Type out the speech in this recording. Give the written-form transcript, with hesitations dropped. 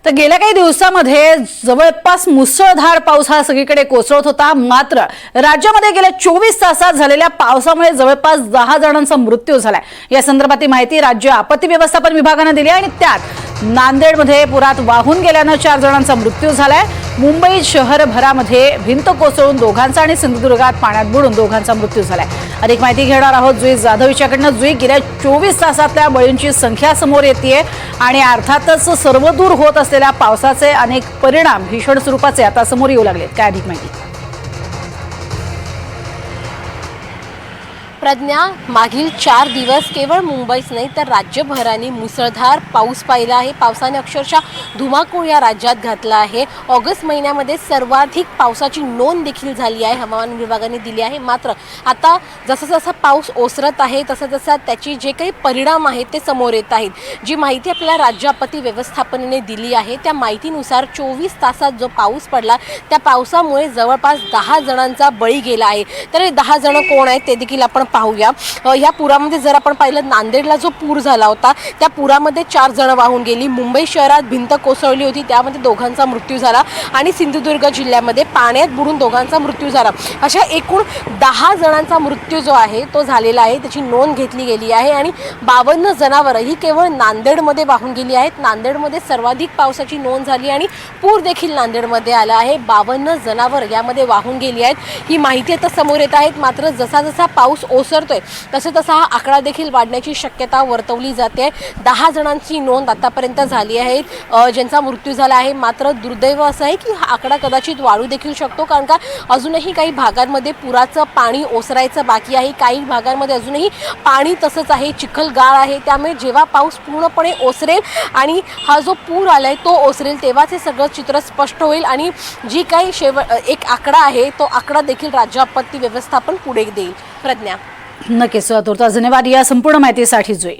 तर गेल्या काही दिवसांमध्ये जवळपास मुसळधार पाऊस हा सगळीकडे कोसळत होता। मात्र राज्यामध्ये गेल्या 24 तासात झालेल्या पावसामुळे जवळपास 10 जणांचा मृत्यू झालाय। या संदर्भातील माहिती राज्य आपत्ती व्यवस्थापन विभागाने दिली आहे आणि त्यात नांदेडमध्ये पुरात वाहून गेल्याने 4 जणांचा मृत्यू झालाय। मुंबई शहरभरामध्ये भिंत कोसळून दोघांचा आणि सिंधुदुर्गात पाण्यात बुडून दोघांचा मृत्यू झालाय। अधिक माहिती घेणार आहोत जुई जाधव यांच्याकडून। जुई, गेल्या 24 तासातल्या बळींची संख्या समोर येते आणि अर्थातच सर्वदूर होत असलेल्या पावसाचे अनेक परिणाम भीषण स्वरूपाचे आता समोर येऊ लागलेत। काय अधिक माहिती? प्रज्ञा, मागील 4 दिवस केवळ मुंबईच नाही तर राज्यभराने मुसळधार पाऊस पाहिला आहे। पावसाने अक्षरशः धुमाकूळ या राज्यात घातला आहे। ऑगस्ट महिन्यामध्ये सर्वाधिक पावसाची नोंद देखील झाली आहे, हवामान विभागाने दिली आहे। मात्र आता जसा जसा पाऊस ओसरत आहे तसा तसा त्याची जे काही परिणाम आहेत ते समोर येत आहेत। जी माहिती आपल्याला राज्य आपत्ती व्यवस्थापनाने दिली आहे त्या माहितीनुसार 24 तासात जो पाऊस पडला त्या पावसामुळे जवळपास 10 जणांचा बळी गेला आहे। तर हे 10 जण कोण आहेत ते देखील आपण पाहूया। या पुरामध्ये जर आपण पाहिलं, नांदेडला जो पूर झाला होता त्या पुरामध्ये 4 जण वाहून गेली। मुंबई शहरात भिंत कोसळली होती, त्यामध्ये दोघांचा मृत्यू झाला आणि सिंधुदुर्ग जिल्ह्यामध्ये पाण्यात बुडून दोघांचा मृत्यू झाला। अशा एकूण 10 जणांचा मृत्यू जो आहे तो झालेला आहे, त्याची नोंद घेतली गेली आहे आणि 52 जनावरं ही केवळ नांदेडमध्ये वाहून गेली आहेत। नांदेडमध्ये सर्वाधिक पावसाची नोंद झाली आणि पूर देखील नांदेडमध्ये आला आहे। 52 जनावरं यामध्ये वाहून गेली आहेत, ही माहिती आता समोर येत आहेत। मात्र जसा जसा पाऊस ओसरतोय तसं तसा हा आकडा देखील वाढण्याची शक्यता वर्तवली जाते। 10 जणांची नोंद आतापर्यंत झाली आहे ज्यांचा मृत्यू झाला आहे। मात्र दुर्दैव असं आहे की हा आकडा कदाचित वाढू देखील शकतो, कारण का अजूनही काही भागांमध्ये पुराचं पाणी ओसरायचं बाकी आहे। काही भागांमध्ये अजूनही पाणी तसंच आहे, चिखलगाळ आहे। त्यामुळे जेव्हा पाऊस पूर्णपणे ओसरेल आणि हा जो पूर आलाय तो ओसरेल तेव्हाच हे सगळं चित्र स्पष्ट होईल आणि जी काही एक आकडा आहे तो आकडा देखील राज्य आपत्ती व्यवस्थापन पुढे देईल। प्रज्ञा, नक्कीच तुर्तास धन्यवाद या संपूर्ण माहितीसाठी जुई।